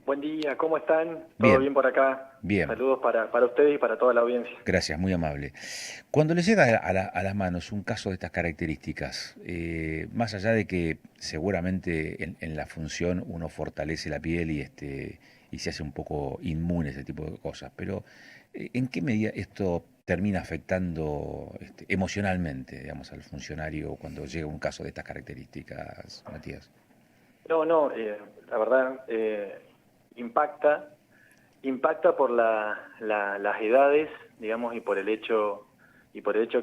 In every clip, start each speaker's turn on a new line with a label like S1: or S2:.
S1: Buen día, ¿cómo están? ¿Todo
S2: Bien,
S1: bien por acá?
S2: bien,
S1: Saludos para ustedes y para toda la audiencia.
S2: gracias, muy amable. Cuando le llega a las manos un caso de estas características, más allá de que seguramente en la función uno fortalece la piel y se hace un poco inmune a ese tipo de cosas, pero ¿en qué medida esto termina afectando emocionalmente, digamos, al funcionario cuando llega un caso de estas características, Matías?
S1: No, no, la verdad impacta, impacta por las edades, digamos, y por el hecho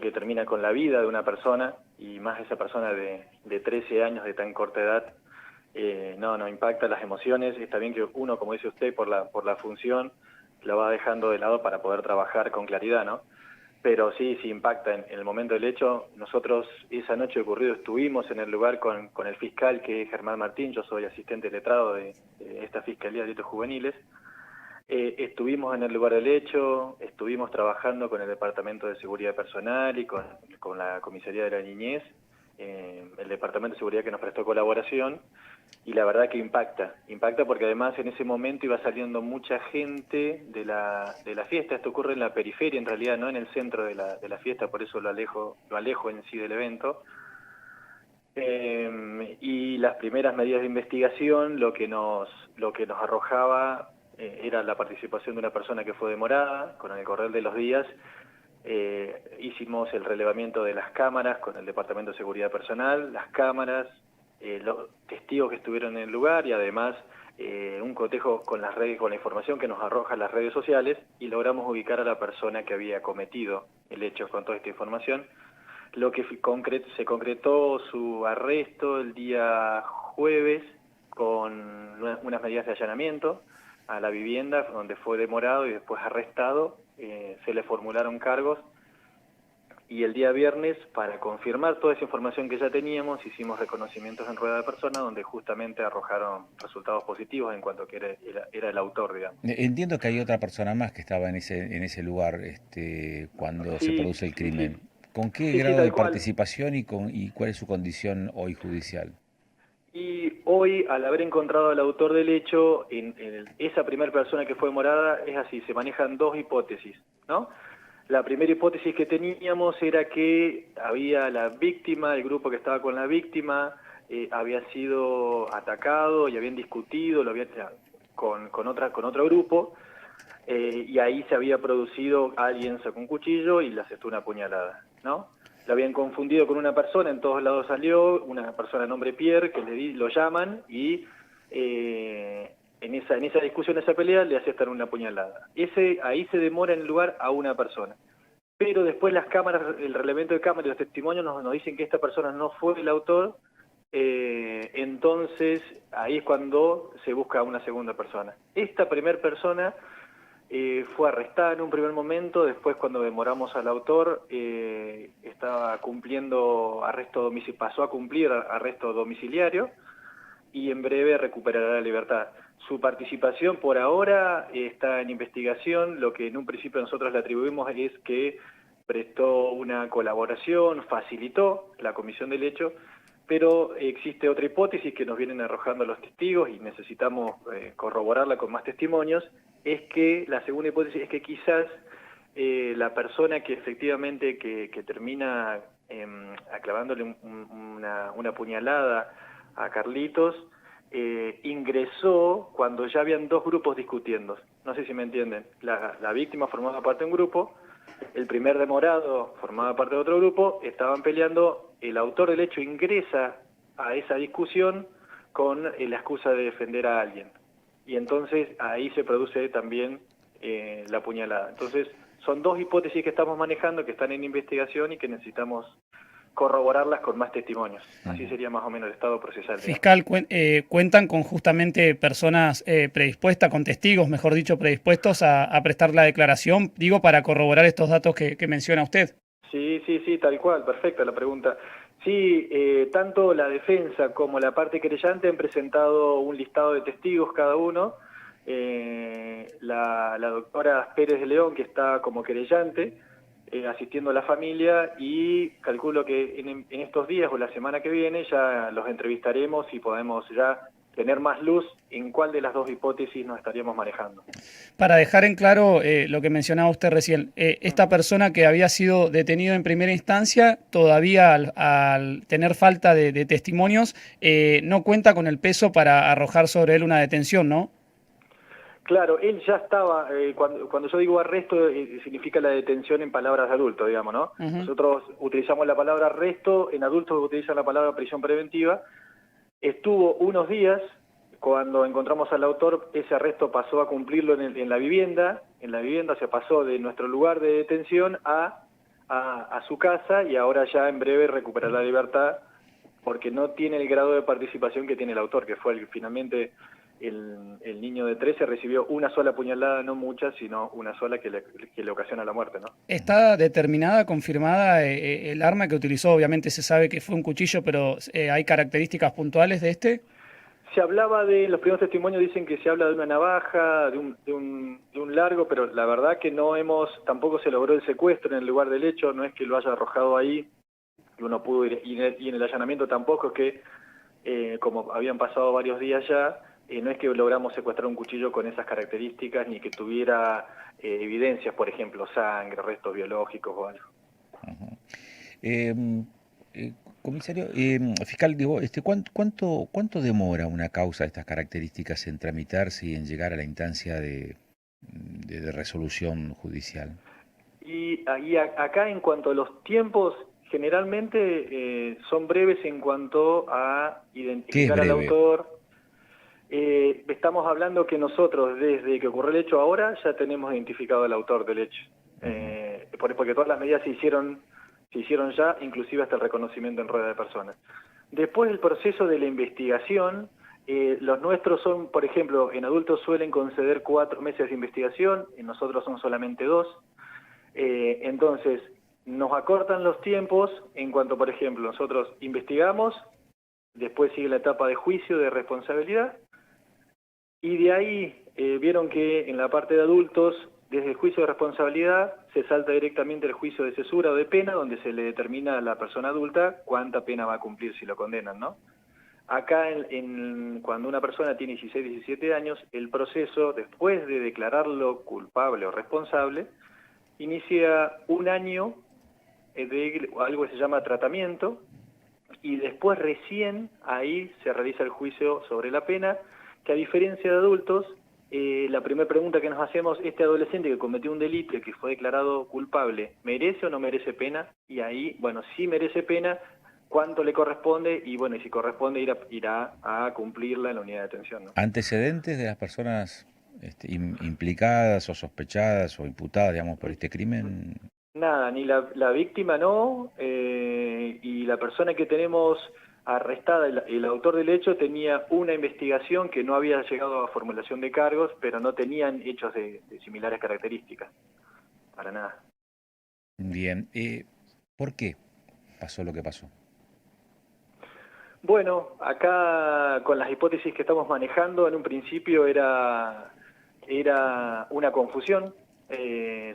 S1: que termina con la vida de una persona, y más esa persona de 13 años de tan corta edad. No, impacta las emociones. Está bien que uno, como dice usted, por la función, lo va dejando de lado para poder trabajar con claridad, ¿no? Pero sí, sí impacta. En el momento del hecho, nosotros esa noche ocurrido estuvimos en el lugar con el fiscal, que es Germán Martín. Yo soy asistente letrado de esta Fiscalía de Delitos Juveniles. Estuvimos en el lugar del hecho, estuvimos trabajando con el Departamento de Seguridad Personal y con la Comisaría de la Niñez, el Departamento de Seguridad que nos prestó colaboración. Y la verdad que impacta porque además en ese momento iba saliendo mucha gente de la fiesta. Esto ocurre en la periferia, en realidad, no en el centro de la fiesta, por eso lo alejo en sí del evento. Y las primeras medidas de investigación, lo que nos arrojaba era la participación de una persona que fue demorada. Con el correr de los días hicimos el relevamiento de las cámaras con el Departamento de Seguridad Personal, las cámaras, los testigos que estuvieron en el lugar y además un cotejo con las redes, con la información que nos arrojan las redes sociales, y logramos ubicar a la persona que había cometido el hecho con toda esta información. Lo que se concretó su arresto el día jueves con unas medidas de allanamiento a la vivienda donde fue demorado y después arrestado. Se le formularon cargos, y el día viernes, para confirmar toda esa información que ya teníamos, hicimos reconocimientos en rueda de persona donde justamente arrojaron resultados positivos en cuanto a que era el autor, digamos.
S2: Entiendo que hay otra persona más que estaba en ese lugar cuando se
S1: Sí,
S2: produce el
S1: sí, sí,
S2: crimen. ¿Con qué
S1: sí, sí,
S2: grado de
S1: tal cual.
S2: participación y cuál es su condición hoy judicial?
S1: Y hoy, al haber encontrado al autor del hecho, esa primera persona que fue demorada, es así, se manejan dos hipótesis, ¿no? La primera hipótesis que teníamos era que había la víctima, el grupo que estaba con la víctima, había sido atacado y habían discutido, con otro grupo, y ahí se había producido, alguien sacó un cuchillo y le asestó una puñalada, ¿no? Lo habían confundido con una persona, en todos lados salió, una persona de nombre Pierre, que lo llaman y en esa discusión, esa pelea, le asestan una puñalada. Ahí se demora en el lugar a una persona. Pero después las cámaras, el relevamiento de cámaras y los testimonios nos dicen que esta persona no fue el autor. Entonces ahí es cuando se busca a una segunda persona. Esta primera persona fue arrestada en un primer momento. Después, cuando demoramos al autor, estaba cumpliendo arresto domiciliario, pasó a cumplir arresto domiciliario, y en breve recuperará la libertad. Su participación por ahora está en investigación. Lo que en un principio nosotros le atribuimos es que prestó una colaboración, facilitó la comisión del hecho, pero existe otra hipótesis que nos vienen arrojando los testigos y necesitamos corroborarla con más testimonios. Es que la segunda hipótesis es que quizás la persona que efectivamente que termina clavándole una puñalada a Carlitos, ingresó cuando ya habían dos grupos discutiendo. No sé si me entienden. La víctima formaba parte de un grupo, el primer demorado formaba parte de otro grupo, estaban peleando, el autor del hecho ingresa a esa discusión con la excusa de defender a alguien. Y entonces ahí se produce también la puñalada. Entonces son dos hipótesis que estamos manejando, que están en investigación y que necesitamos corroborarlas con más testimonios. Así sería más o menos el estado procesal, digamos.
S3: Fiscal, cuentan con justamente personas predispuestas, con testigos, mejor dicho, predispuestos a prestar la declaración, digo, para corroborar estos datos que menciona usted.
S1: Sí, sí, sí, tal cual, perfecta la pregunta. Sí, tanto la defensa como la parte querellante han presentado un listado de testigos cada uno. La doctora Pérez de León, que está como querellante, asistiendo a la familia, y calculo que en estos días o la semana que viene ya los entrevistaremos y podemos ya tener más luz en cuál de las dos hipótesis nos estaríamos manejando.
S3: Para dejar en claro lo que mencionaba usted recién, esta persona que había sido detenido en primera instancia, todavía al tener falta de testimonios, no cuenta con el peso para arrojar sobre él una detención, ¿no?
S1: Claro, él ya estaba, cuando yo digo arresto, significa la detención en palabras de adulto, digamos, ¿no?
S3: Uh-huh.
S1: Nosotros utilizamos la palabra arresto, en adultos utilizan la palabra prisión preventiva. Estuvo unos días, cuando encontramos al autor, ese arresto pasó a cumplirlo en la vivienda, se pasó de nuestro lugar de detención a su casa, y ahora ya en breve recuperará la libertad, porque no tiene el grado de participación que tiene el autor, que fue finalmente el niño de 13 recibió una sola puñalada, no muchas, sino una sola que le ocasiona la muerte, ¿no?
S3: ¿Está determinada, confirmada el arma que utilizó? Obviamente se sabe que fue un cuchillo, pero ¿hay características puntuales de este?
S1: Se hablaba los primeros testimonios dicen que se habla de una navaja, de un largo, pero la verdad que tampoco se logró el secuestro en el lugar del hecho, no es que lo haya arrojado ahí, y uno pudo ir, y en el allanamiento tampoco, es que como habían pasado varios días ya, no es que logramos secuestrar un cuchillo con esas características, ni que tuviera evidencias, por ejemplo, sangre, restos biológicos o algo.
S2: Uh-huh. Comisario, fiscal, digo, ¿cuánto demora una causa de estas características en tramitarse y en llegar a la instancia de resolución judicial?
S1: Y acá, en cuanto a los tiempos, generalmente son breves en cuanto a identificar al autor. Estamos hablando que nosotros, desde que ocurrió el hecho ahora, ya tenemos identificado al autor del hecho. Porque todas las medidas se hicieron ya, inclusive hasta el reconocimiento en rueda de personas. Después del proceso de la investigación, los nuestros son, por ejemplo, en adultos suelen conceder 4 meses de investigación, en nosotros son solamente 2. Entonces, nos acortan los tiempos en cuanto, por ejemplo, nosotros investigamos, después sigue la etapa de juicio de responsabilidad, y de ahí vieron que en la parte de adultos, desde el juicio de responsabilidad, se salta directamente al juicio de cesura o de pena, donde se le determina a la persona adulta cuánta pena va a cumplir si lo condenan, ¿no? Acá, cuando una persona tiene 16, 17 años, el proceso, después de declararlo culpable o responsable, inicia un año de algo que se llama tratamiento, y después recién ahí se realiza el juicio sobre la pena, que a diferencia de adultos, la primera pregunta que nos hacemos, este adolescente que cometió un delito y que fue declarado culpable, ¿merece o no merece pena? Y ahí, bueno, sí merece pena, ¿cuánto le corresponde? Y bueno, y si corresponde irá a cumplirla en la unidad de detención, ¿no?
S2: ¿Antecedentes de las personas implicadas o sospechadas o imputadas, digamos, por este crimen?
S1: Nada, ni la víctima no, y la persona que tenemos arrestada, el autor del hecho, tenía una investigación que no había llegado a formulación de cargos, pero no tenían hechos de similares características, para nada.
S2: Bien, ¿por qué pasó lo que pasó?
S1: Bueno, acá con las hipótesis que estamos manejando, en un principio era una confusión.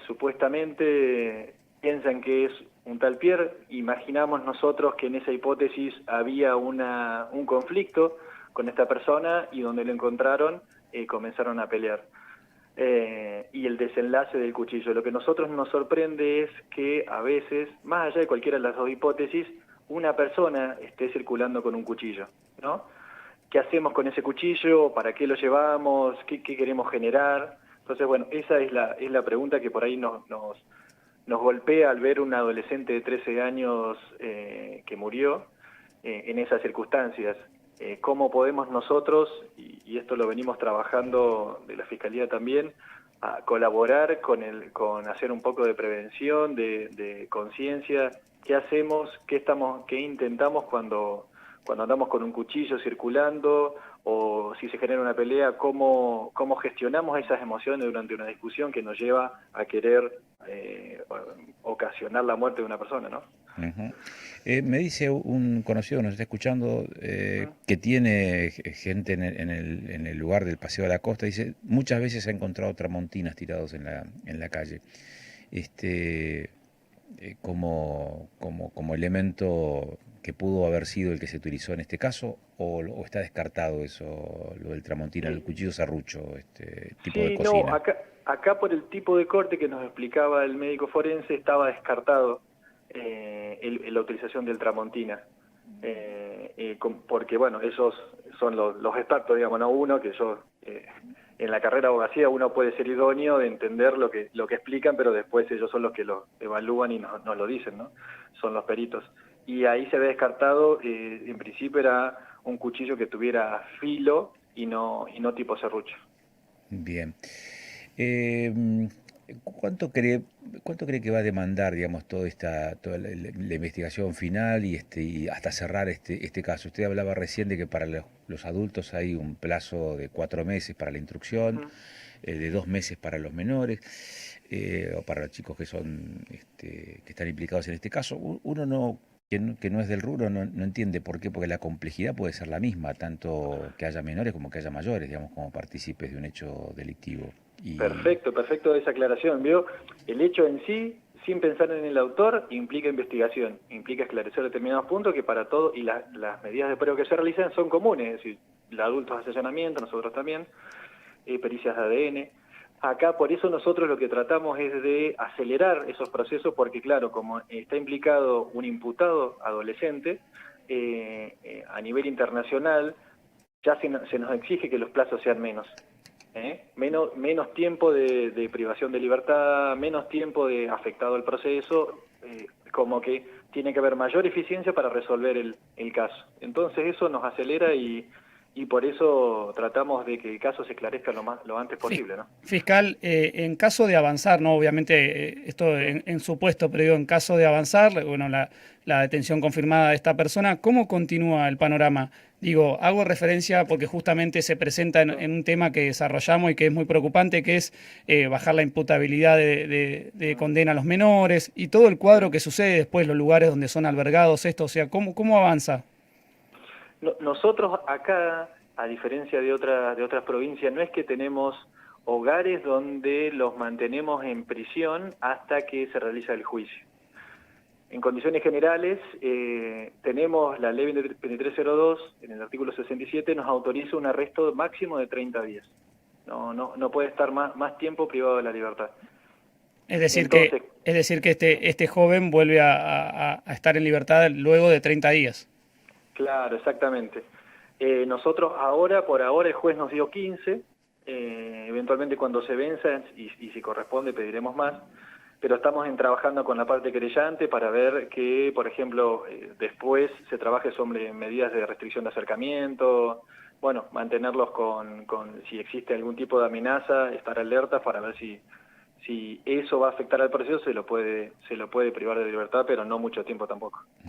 S1: Supuestamente piensan que es un tal Pierre, imaginamos nosotros que en esa hipótesis había un conflicto con esta persona, y donde lo encontraron comenzaron a pelear. Y el desenlace del cuchillo. Lo que a nosotros nos sorprende es que a veces, más allá de cualquiera de las dos hipótesis, una persona esté circulando con un cuchillo, ¿no? ¿Qué hacemos con ese cuchillo? ¿Para qué lo llevamos? ¿Qué queremos generar? Entonces, bueno, esa es la pregunta que por ahí nos golpea al ver un adolescente de 13 años que murió en esas circunstancias. ¿Cómo podemos nosotros, y esto lo venimos trabajando de la Fiscalía también, a colaborar con hacer un poco de prevención, de conciencia? ¿Qué hacemos? ¿Qué intentamos cuando andamos con un cuchillo circulando, o si se genera una pelea, cómo gestionamos esas emociones durante una discusión que nos lleva a querer ocasionar la muerte de una persona, ¿no?
S2: Uh-huh. Me dice un conocido que nos está escuchando que tiene gente en el lugar del Paseo de la Costa, dice, muchas veces ha encontrado tramontinas tirados en la calle. Como elemento que pudo haber sido el que se utilizó en este caso, o está descartado eso, lo del Tramontina, el cuchillo serrucho, tipo de
S1: Sí, no,
S2: cocina?
S1: acá por el tipo de corte que nos explicaba el médico forense estaba descartado la utilización del Tramontina. Porque bueno, esos son los expertos, digamos, no uno, que yo en la carrera de abogacía uno puede ser idóneo de entender lo que explican, pero después ellos son los que lo evalúan y nos lo dicen, ¿no? Son los peritos. Y ahí se ve descartado, en principio era un cuchillo que tuviera filo y no tipo serrucho.
S2: Bien. Eh, ¿cuánto cree que va a demandar, digamos, toda la investigación final y hasta cerrar este caso? Usted hablaba recién de que para los adultos hay un plazo de 4 meses para la instrucción,
S1: Ujú.
S2: de 2 meses para los menores, o para los chicos que son, que están implicados en este caso. Uno que no es del rubro no entiende por qué, porque la complejidad puede ser la misma, tanto que haya menores como que haya mayores, digamos, como partícipes de un hecho delictivo. Y
S1: Perfecto, perfecto esa aclaración. ¿Vio? El hecho en sí, sin pensar en el autor, implica investigación, implica esclarecer determinados puntos que para todo, y las medidas de prueba que se realizan son comunes, es decir, los adultos asesoramiento, nosotros también, pericias de ADN. Acá por eso nosotros lo que tratamos es de acelerar esos procesos, porque claro, como está implicado un imputado adolescente, a nivel internacional ya se nos exige que los plazos sean menos. Menos tiempo de privación de libertad, menos tiempo de afectado al proceso, como que tiene que haber mayor eficiencia para resolver el caso. Entonces eso nos acelera y por eso tratamos de que el caso se esclarezca lo antes posible, ¿no?
S3: Fiscal, en caso de avanzar, ¿no? Obviamente esto
S1: Sí.
S3: en supuesto, pero digo, en caso de avanzar, bueno, la detención confirmada de esta persona, ¿cómo continúa el panorama? Digo, hago referencia porque justamente se presenta en un tema que desarrollamos y que es muy preocupante, que es bajar la imputabilidad de condena a los menores y todo el
S1: Sí.
S3: cuadro que sucede después, los lugares donde son albergados, esto, o sea, ¿cómo avanza?
S1: Nosotros acá, a diferencia de otras provincias, no es que tenemos hogares donde los mantenemos en prisión hasta que se realiza el juicio. En condiciones generales, tenemos la ley 2302, en el artículo 67, nos autoriza un arresto máximo de 30 días. No puede estar más tiempo privado de la libertad. Entonces,
S3: Es decir que este joven vuelve a estar en libertad luego de 30 días.
S1: claro, exactamente. Nosotros ahora, por ahora, el juez nos dio 15, eventualmente cuando se venza y si corresponde pediremos más, pero estamos trabajando con la parte querellante para ver que, por ejemplo, después se trabaje sobre medidas de restricción de acercamiento, bueno, mantenerlos si existe algún tipo de amenaza, estar alerta para ver si eso va a afectar al proceso, se lo puede privar de libertad, pero no mucho tiempo tampoco.